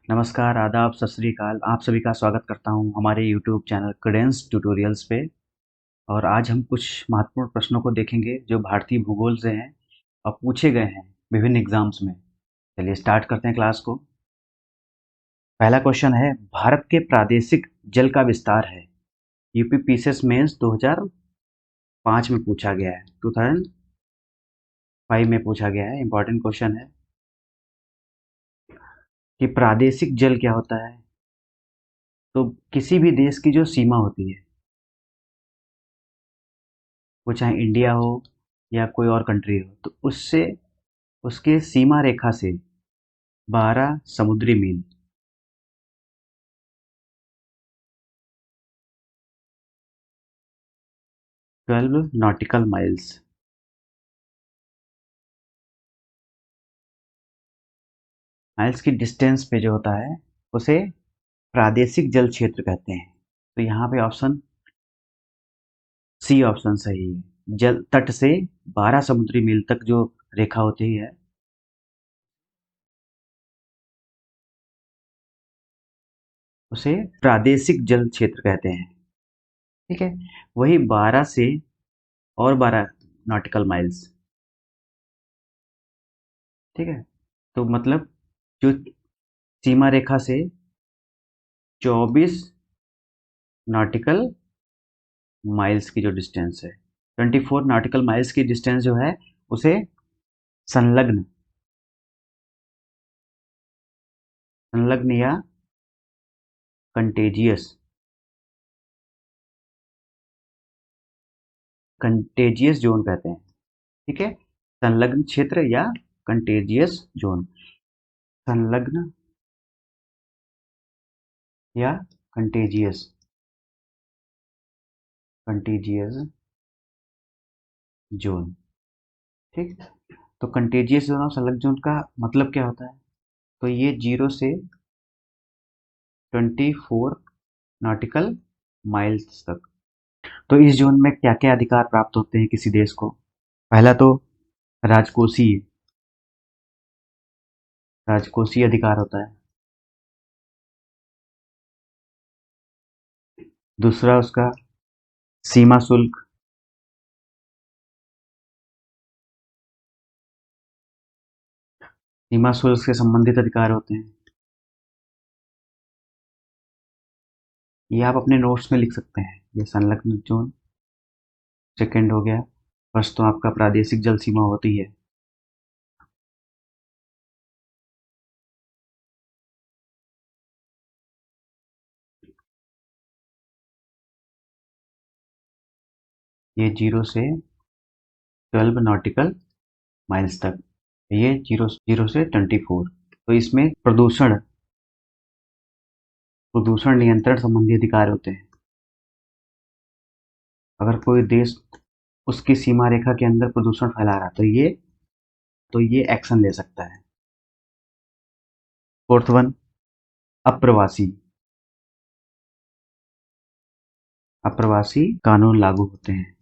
नमस्कार, आदाब, सत श्री अकाल। आप सभी का स्वागत करता हूँ हमारे यूट्यूब चैनल क्रेडेंस ट्यूटोरियल्स पे। और आज हम कुछ महत्वपूर्ण प्रश्नों को देखेंगे जो भारतीय भूगोल से हैं और पूछे गए हैं विभिन्न एग्जाम्स में। चलिए स्टार्ट करते हैं क्लास को। पहला क्वेश्चन है, भारत के प्रादेशिक जल का विस्तार है। यूपी पीसीएस मेंस 2005 में पूछा गया है, 2005 में पूछा गया है। इंपॉर्टेंट क्वेश्चन है कि प्रादेशिक जल क्या होता है। तो किसी भी देश की जो सीमा होती है, वो चाहे इंडिया हो या कोई और कंट्री हो, तो उससे उसके सीमा रेखा से 12 समुद्री मील, 12 नॉटिकल माइल्स, माइल्स की डिस्टेंस पे जो होता है उसे प्रादेशिक जल क्षेत्र कहते हैं। तो यहाँ पे ऑप्शन सी ऑप्शन सही है। जल तट से 12 समुद्री मील तक जो रेखा होती है उसे प्रादेशिक जल क्षेत्र कहते हैं। ठीक है, वही 12 से और 12 नॉटिकल माइल्स। ठीक है, तो मतलब जो सीमा रेखा से 24 नॉटिकल माइल्स की जो डिस्टेंस है, 24 नॉटिकल माइल्स की डिस्टेंस जो है उसे संलग्न संलग्न या कंटेजियस कंटेजियस जोन कहते हैं। ठीक है, संलग्न क्षेत्र या कंटेजियस जोन, संलग्न या कंटेजियस कंटेजियस जोन। ठीक, तो कंटेजियस जोन और संलग्न जोन का मतलब क्या होता है। तो ये 0 से 24 नॉटिकल माइल्स तक। तो इस जोन में क्या क्या अधिकार प्राप्त होते हैं किसी देश को। पहला तो राजकोषीय राजकोषीय अधिकार होता है। दूसरा उसका सीमा शुल्क, सीमा शुल्क से संबंधित अधिकार होते हैं। ये आप अपने नोट्स में लिख सकते हैं। ये संलग्न जोन सेकंड हो गया। फर्स्ट तो आपका प्रादेशिक जल सीमा होती है। ये 0 से 12 नॉटिकल माइल्स तक, ये जीरो से 24। तो इसमें प्रदूषण प्रदूषण नियंत्रण संबंधी अधिकार होते हैं। अगर कोई देश उसकी सीमा रेखा के अंदर प्रदूषण फैला रहा तो ये एक्शन ले सकता है। फोर्थ वन, अप्रवासी अप्रवासी कानून लागू होते हैं।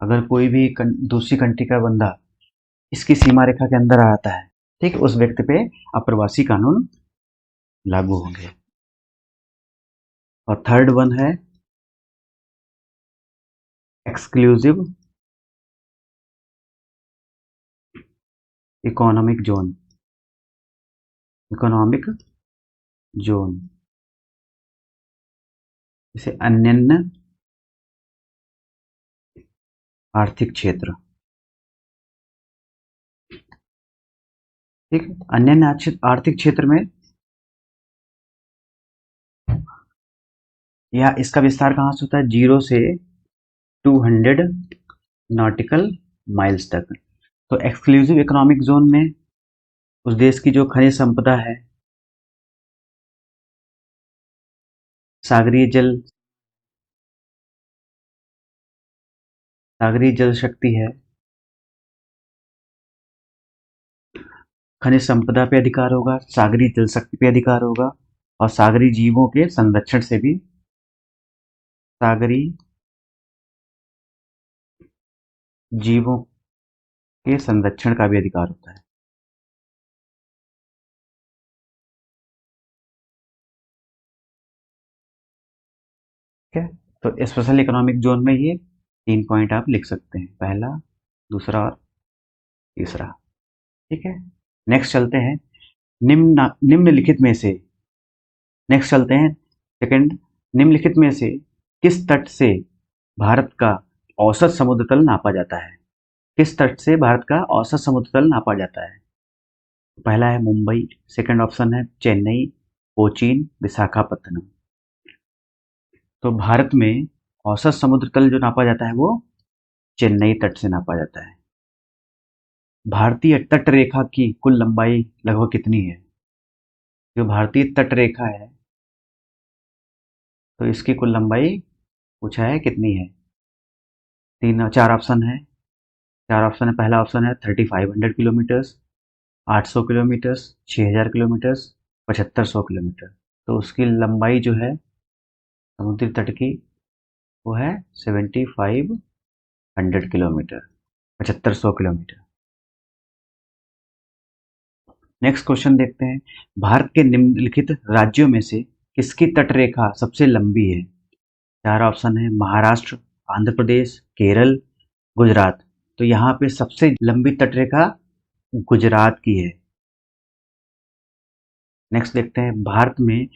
अगर कोई भी दूसरी कंट्री का बंदा इसकी सीमा रेखा के अंदर आता है, ठीक, उस व्यक्ति पे अप्रवासी कानून लागू होंगे। और थर्ड वन है exclusive economic zone, economic zone इसे अन्य आर्थिक क्षेत्र। ठीक, अन्य आर्थिक क्षेत्र में या इसका विस्तार कहाँ से होता है, 0 से 200 नॉटिकल माइल्स तक। तो एक्सक्लूसिव इकोनॉमिक जोन में उस देश की जो खनिज संपदा है, सागरीय जल सागरीय जल शक्ति है, खनिज संपदा पे अधिकार होगा, सागरीय जल शक्ति पे अधिकार होगा, और सागरीय जीवों के संरक्षण से भी, सागरीय जीवों के संरक्षण का भी अधिकार होता है। ठीक है, तो स्पेशल इकोनॉमिक जोन में ये 3 पॉइंट आप लिख सकते हैं, पहला, दूसरा और तीसरा। ठीक है, नेक्स्ट चलते हैं, निम्नलिखित में से, नेक्स्ट चलते हैं सेकंड, निम्नलिखित में से किस तट से भारत का औसत समुद्र तल नापा जाता है? किस तट से भारत का औसत समुद्र तल नापा जाता है? पहला है मुंबई, सेकंड ऑप्शन है चेन्नई, कोचीन, विशाखापत्तनम। तो भारत में औसत समुद्र तल जो नापा जाता है वो चेन्नई तट से नापा जाता है। भारतीय तट रेखा की कुल लंबाई लगभग कितनी है? जो भारतीय तट रेखा है, तो इसकी कुल लंबाई पूछा है कितनी है? तीन चार ऑप्शन है, चार ऑप्शन है। पहला ऑप्शन है 3500 किलोमीटर्स, 800 किलोमीटर्स, 6000 किलोमीटर्स, 7500 किलोमीटर। तो उसकी लंबाई जो है समुद्री तट की वो है 7500 किलोमीटर, 7500 किलोमीटर। नेक्स्ट क्वेश्चन देखते हैं, भारत के निम्नलिखित राज्यों में से किसकी तटरेखा सबसे लंबी है? चार ऑप्शन है महाराष्ट्र, आंध्र प्रदेश, केरल, गुजरात। तो यहाँ पे सबसे लंबी तटरेखा गुजरात की है। नेक्स्ट देखते हैं, भारत में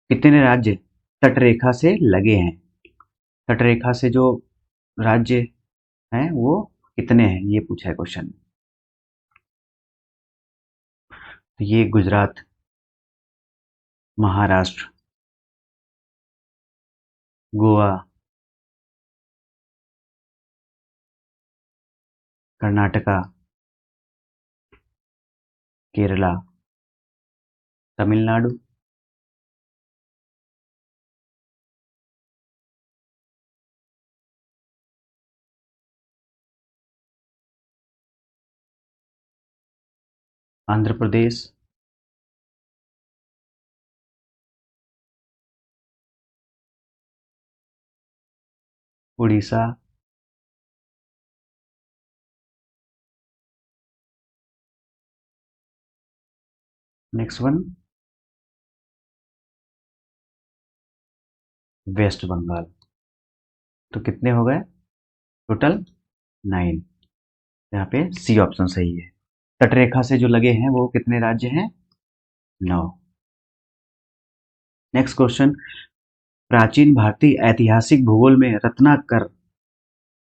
कितने राज्य तटरेखा से लगे हैं? तटरेखा से जो राज्य हैं वो कितने हैं, ये पूछा है क्वेश्चन। तो ये गुजरात, महाराष्ट्र, गोवा, कर्नाटका, केरला, तमिलनाडु, आंध्र प्रदेश, उड़ीसा, नेक्स्ट वन वेस्ट बंगाल। तो कितने हो गए टोटल? 9। यहाँ पे सी ऑप्शन सही है। तटरेखा से जो लगे हैं वो कितने राज्य हैं? 9। नेक्स्ट क्वेश्चन, प्राचीन भारतीय ऐतिहासिक भूगोल में रत्नाकर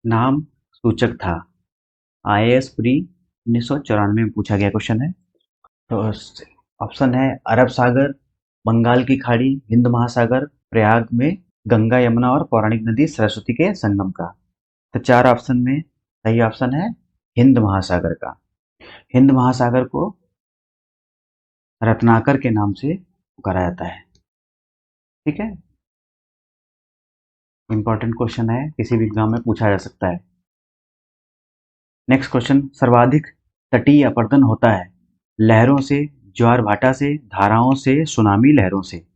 नाम सूचक था। IAS प्री 1994 में पूछा गया क्वेश्चन है। तो ऑप्शन है अरब सागर, बंगाल की खाड़ी, हिंद महासागर, प्रयाग में गंगा यमुना और पौराणिक नदी सरस्वती के संगम का। तो चार ऑप्शन में सही ऑप्शन है हिंद महासागर का। हिंद महासागर को रत्नाकर के नाम से पुकारा जाता है। ठीक है, इंपॉर्टेंट क्वेश्चन है, किसी भी एग्जाम में पूछा जा सकता है। नेक्स्ट क्वेश्चन, सर्वाधिक तटीय अपरदन होता है लहरों से, ज्वार भाटा से, धाराओं से, सुनामी लहरों से।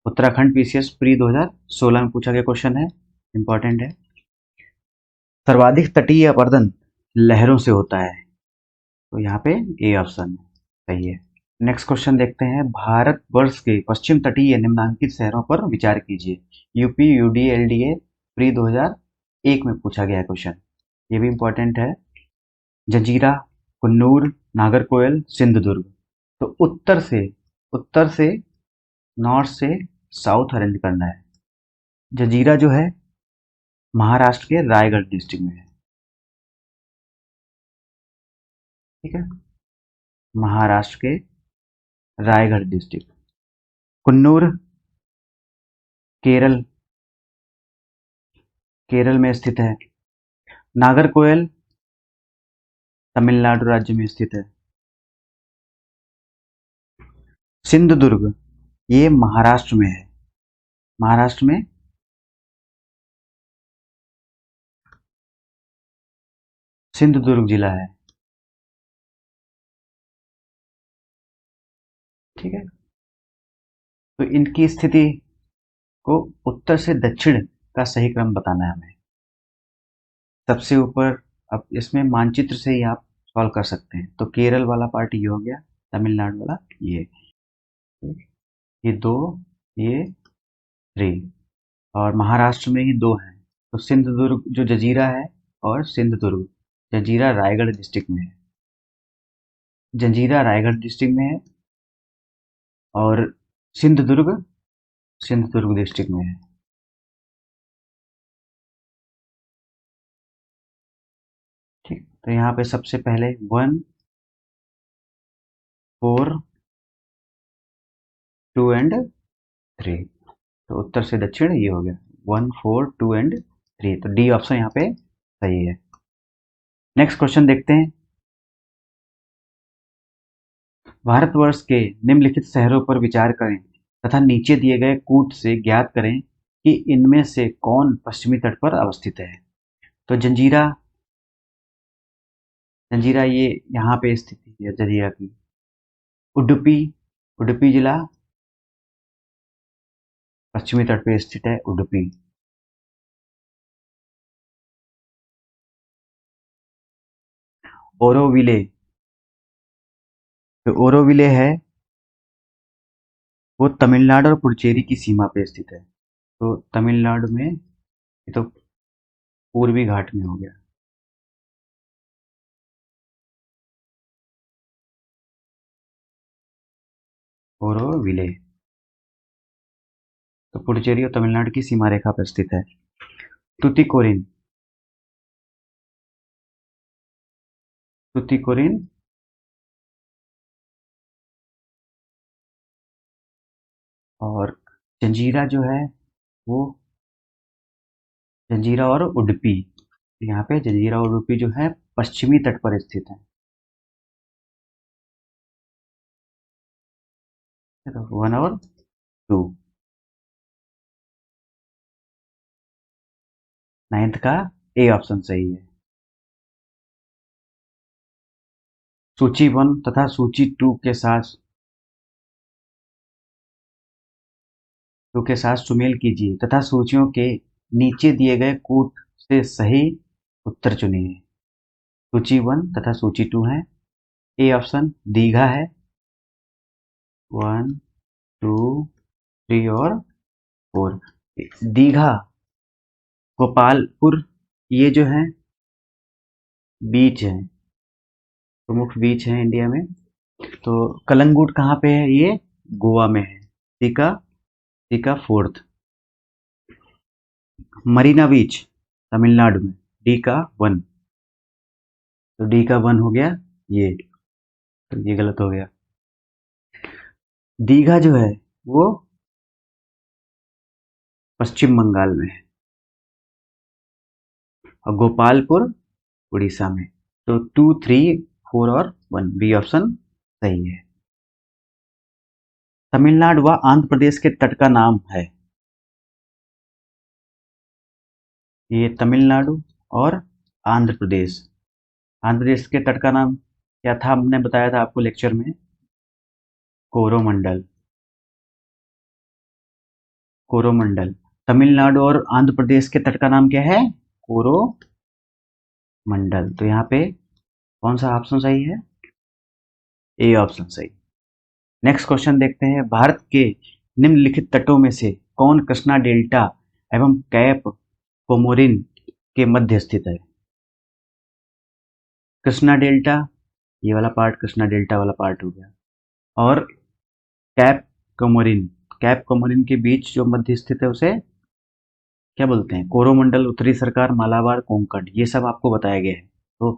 उत्तराखंड PCS प्री 2016 में पूछा गया क्वेश्चन है, इंपॉर्टेंट है। सर्वाधिक तटीय अपरदन लहरों से होता है, तो यहाँ पे ए ऑप्शन सही है। नेक्स्ट क्वेश्चन देखते हैं, भारतवर्ष के पश्चिम तटीय निम्नलिखित शहरों पर विचार कीजिए। यूपी UDLDA प्री 2001 में पूछा गया क्वेश्चन, ये भी इंपॉर्टेंट है। जंजीरा, कुन्नूर, नागरकोइल, सिंधुदुर्ग। तो उत्तर से नॉर्थ से साउथ अरेंज करना है। जंजीरा जो है महाराष्ट्र के रायगढ़ डिस्ट्रिक्ट में है। ठीक है, महाराष्ट्र के रायगढ़ डिस्ट्रिक्ट। कुन्नूर केरल, केरल में स्थित है। नागरकोइल तमिलनाडु राज्य में स्थित है। सिंधुदुर्ग ये महाराष्ट्र में है। महाराष्ट्र में सिंधुदुर्ग जिला है। ठीक है, तो इनकी स्थिति को उत्तर से दक्षिण का सही क्रम बताना है हमें। सबसे ऊपर, अब इसमें मानचित्र से ही आप सॉल्व कर सकते हैं। तो केरल वाला पार्ट ये हो गया, तमिलनाडु वाला ये दो, ये थ्री। और महाराष्ट्र में ही दो हैं। तो सिंधुदुर्ग जो जजीरा है, और सिंधुदुर्ग, जंजीरा रायगढ़ डिस्ट्रिक्ट में है। जंजीरा रायगढ़ डिस्ट्रिक्ट में है, और सिंधुदुर्ग सिंधुदुर्ग डिस्ट्रिक्ट में है। ठीक, तो यहाँ पे सबसे पहले 1, 4, 2 एंड 3। तो उत्तर से दक्षिण ये हो गया 1, 4, 2 एंड 3। तो डी ऑप्शन यहाँ पे सही है। नेक्स्ट क्वेश्चन देखते हैं। भारतवर्ष के निम्नलिखित शहरों पर विचार करें तथा नीचे दिए गए कूट से ज्ञात करें कि इनमें से कौन पश्चिमी तट पर अवस्थित है। तो जंजीरा जंजीरा ये यहाँ पे स्थित है जंजीरा की। उडुपी उडुपी जिला पश्चिमी तट पर स्थित है, उडुपी। ओरोविले जो ओरोविले है वो तमिलनाडु और पुडुचेरी की सीमा पे स्थित है। तो तमिलनाडु में, ये तो पूर्वी घाट में हो गया। ओरोविले तो पुडुचेरी और तमिलनाडु की सीमा रेखा पर स्थित है। तुतिकोरिन तुतिकोरिन और जंजीरा जो है वो जंजीरा और उडुपी, यहाँ पे जंजीरा और उडुपी जो है पश्चिमी तट पर स्थित है। 1 और 2। नाइन्थ का ए ऑप्शन सही है। सूची 1 तथा सूची 2 के साथ सुमेल कीजिए तथा सूचियों के नीचे दिए गए कूट से सही उत्तर चुनिए। सूची 1 तथा सूची 2 है। ए ऑप्शन दीघा है, 1, 2, 3 और 4। दीघा, गोपालपुर, ये जो है बीच है, प्रमुख बीच है इंडिया में। तो कलंगुट कहाँ पे है, ये गोवा में है। सी का 4th। मरीना बीच तमिलनाडु में, डी का 1। तो डी का 1 हो गया ये, तो ये गलत हो गया। दीघा जो है वो पश्चिम बंगाल में है, और गोपालपुर उड़ीसा में। तो 2, 3, 4 और 1, बी ऑप्शन सही है। तमिलनाडु व आंध्र प्रदेश के तट का नाम है। ये तमिलनाडु और आंध्र प्रदेश, आंध्र प्रदेश के तट का नाम क्या था, हमने बताया था आपको लेक्चर में, कोरोमंडल। कोरोमंडल। तमिलनाडु और आंध्र प्रदेश के तट का नाम क्या है, कोरोमंडल। तो यहाँ पे कौन सा ऑप्शन सही है, ए ऑप्शन सही। नेक्स्ट क्वेश्चन देखते हैं। भारत के निम्नलिखित तटों में से कौन कृष्णा डेल्टा एवं कैप कोमोरिन के मध्य स्थित है। कृष्णा डेल्टा, ये वाला पार्ट कृष्णा डेल्टा वाला पार्ट हो गया, और कैप कोमोरिन, कैप कोमोरिन के बीच जो मध्य स्थित है उसे क्या बोलते हैं, कोरोमंडल, उत्तरी सरकार, मालाबार, कोंकण, ये सब आपको बताया गया है। तो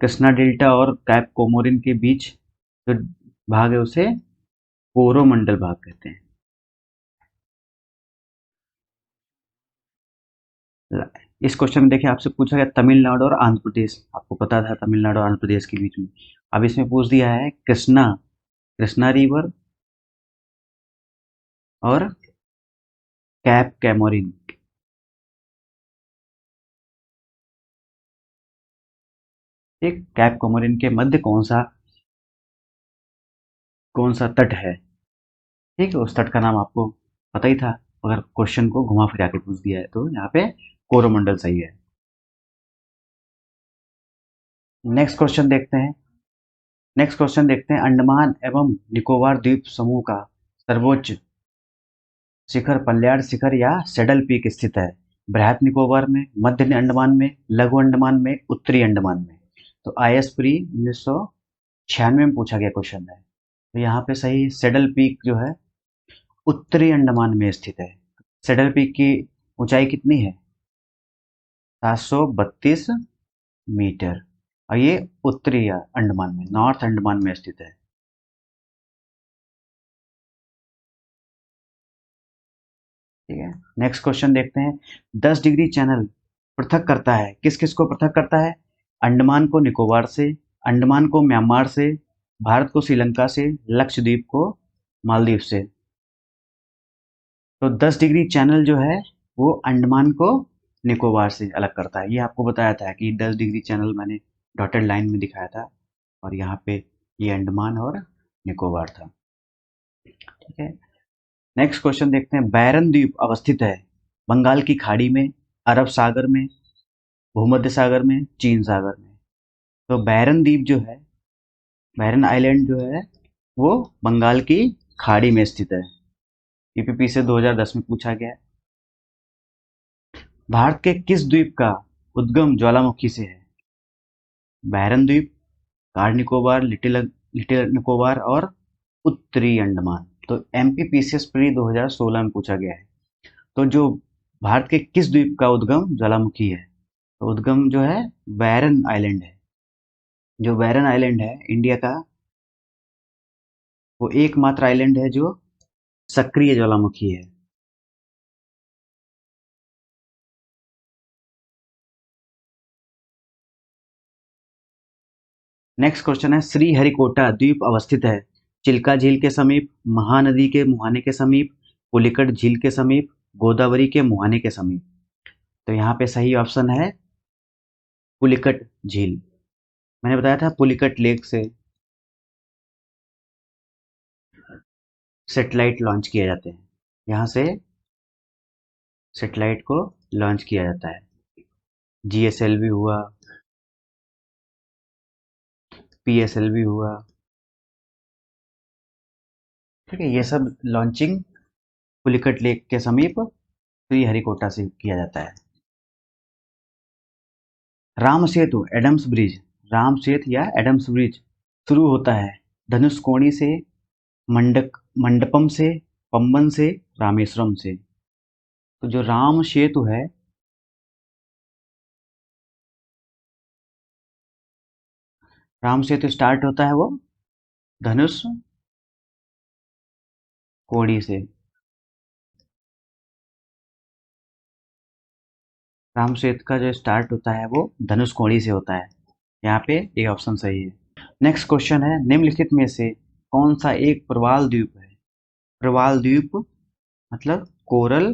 कृष्णा डेल्टा और कैप कोमोरिन के बीच जो भाग है उसे कोरोमंडल भाग कहते हैं। इस क्वेश्चन में देखिए आपसे पूछा गया तमिलनाडु और आंध्र प्रदेश, आपको पता था तमिलनाडु और आंध्र प्रदेश के बीच में। अब इसमें पूछ दिया है कृष्णा कृष्णा रिवर और कैप कैमोरिन। ठीक, कैप कोमोरिन के मध्य कौन सा तट है। ठीक है, उस तट का नाम आपको पता ही था, अगर क्वेश्चन को घुमा फिरा के पूछ दिया है तो यहाँ पे कोरोमंडल सही है। नेक्स्ट क्वेश्चन देखते हैं। अंडमान एवं निकोबार द्वीप समूह का सर्वोच्च शिखर पल्याड़ शिखर या सैडल पीक स्थित है? बृहद निकोबार में, मध्य अंडमान में, लघु अंडमान में, उत्तरी अंडमान में। तो IS प्री 1996 में पूछा गया क्वेश्चन है। तो यहाँ पे सही सैडल पीक जो है उत्तरी अंडमान में स्थित है। सैडल पीक की ऊंचाई कितनी है? 732 मीटर। और ये उत्तरी अंडमान में, नॉर्थ अंडमान में स्थित है। ठीक है, नेक्स्ट क्वेश्चन देखते हैं। 10 डिग्री चैनल पृथक करता है, किस किस को पृथक करता है? अंडमान को निकोबार से, अंडमान को म्यांमार से, भारत को श्रीलंका से, लक्षद्वीप को मालदीव से। तो 10 डिग्री चैनल जो है वो अंडमान को निकोबार से अलग करता है। ये आपको बताया था कि 10 डिग्री चैनल मैंने डॉटेड लाइन में दिखाया था, और यहाँ पे ये अंडमान और निकोबार था। ठीक है, नेक्स्ट क्वेश्चन देखते हैं। बैरन द्वीप अवस्थित है बंगाल की खाड़ी में, अरब सागर में, भूमध्य सागर में, चीन सागर में। तो बैरन द्वीप जो है, बैरन आइलैंड जो है वो बंगाल की खाड़ी में स्थित है। यूपीपी से 2010 में पूछा गया है। भारत के किस द्वीप का उद्गम ज्वालामुखी से है? बैरन द्वीप, कार निकोबार, लिटिल निकोबार और उत्तरी अंडमान। तो MPPCS प्री 2016 में पूछा गया है। तो जो भारत के किस द्वीप का उद्गम ज्वालामुखी है? तो उद्गम जो है बैरन आइलैंड है। जो बैरन आइलैंड है इंडिया का, वो एकमात्र आइलैंड है जो सक्रिय ज्वालामुखी है। नेक्स्ट क्वेश्चन है। श्रीहरिकोटा द्वीप अवस्थित है चिल्का झील के समीप, महानदी के मुहाने के समीप, पुलिकट झील के समीप, गोदावरी के मुहाने के समीप। तो यहाँ पे सही ऑप्शन है पुलिकट झील। मैंने बताया था पुलिकट लेक से सैटेलाइट लॉन्च किए जाते हैं। यहाँ से सैटेलाइट को लॉन्च किया जाता है। GSLV हुआ, PSLV हुआ। ठीक है, ये सब लॉन्चिंग पुलिकट लेक के समीप श्रीहरिकोटा से किया जाता है। राम सेतु एडम्स ब्रिज, राम सेतु या एडम्स ब्रिज शुरू होता है धनुषकोडी से, मंडपम से, पंबन से, रामेश्वरम से। तो जो राम सेतु है, राम सेतु स्टार्ट होता है वो धनुष कोडी से। राम सेतु का जो स्टार्ट होता है वो धनुष कोडी से होता है। यहाँ पे ये ऑप्शन सही है। नेक्स्ट क्वेश्चन है। निम्नलिखित में से कौन सा एक प्रवाल द्वीप है? प्रवाल द्वीप मतलब कोरल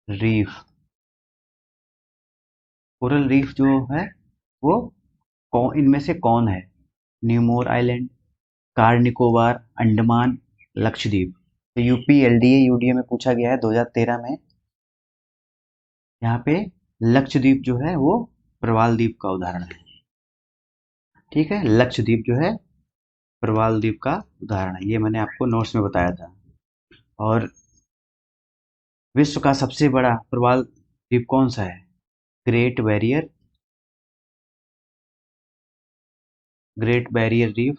रीफ। कोरल रीफ जो है वो इनमें से कौन है? न्यूमोर आइलैंड, कार निकोबार, अंडमान, लक्षद्वीप। तो यूपी LDA UDA में पूछा गया है 2013 में। यहाँ पे लक्षद्वीप जो है वो प्रवाल द्वीप का उदाहरण है। ठीक है, लक्षद्वीप जो है प्रवाल द्वीप का उदाहरण है। ये मैंने आपको नोट्स में बताया था। और विश्व का सबसे बड़ा प्रवाल द्वीप कौन सा है? Great barrier, great barrier reef.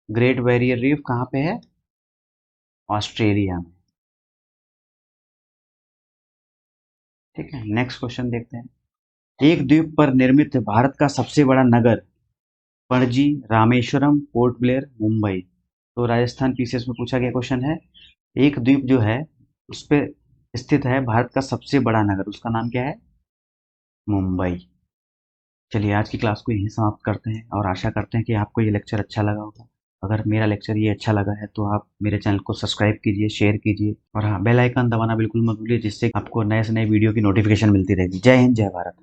Great barrier reef कहाँ पे है? ऑस्ट्रेलिया में। ठीक है, नेक्स्ट क्वेश्चन देखते हैं। एक द्वीप पर निर्मित भारत का सबसे बड़ा नगर? पणजी, रामेश्वरम, पोर्ट ब्लेयर, मुंबई। तो राजस्थान PCS में पूछा गया क्वेश्चन है। एक द्वीप जो है उस पे स्थित है भारत का सबसे बड़ा नगर, उसका नाम क्या है? मुंबई। चलिए आज की क्लास को यहीं समाप्त करते हैं, और आशा करते हैं कि आपको ये लेक्चर अच्छा लगा होगा। अगर मेरा लेक्चर ये अच्छा लगा है तो आप मेरे चैनल को सब्सक्राइब कीजिए, शेयर कीजिए, और हाँ, बेल आइकन दबाना बिल्कुल मत भूलिए, जिससे आपको नए से नए वीडियो की नोटिफिकेशन मिलती रहेगी। जय हिंद, जय भारत।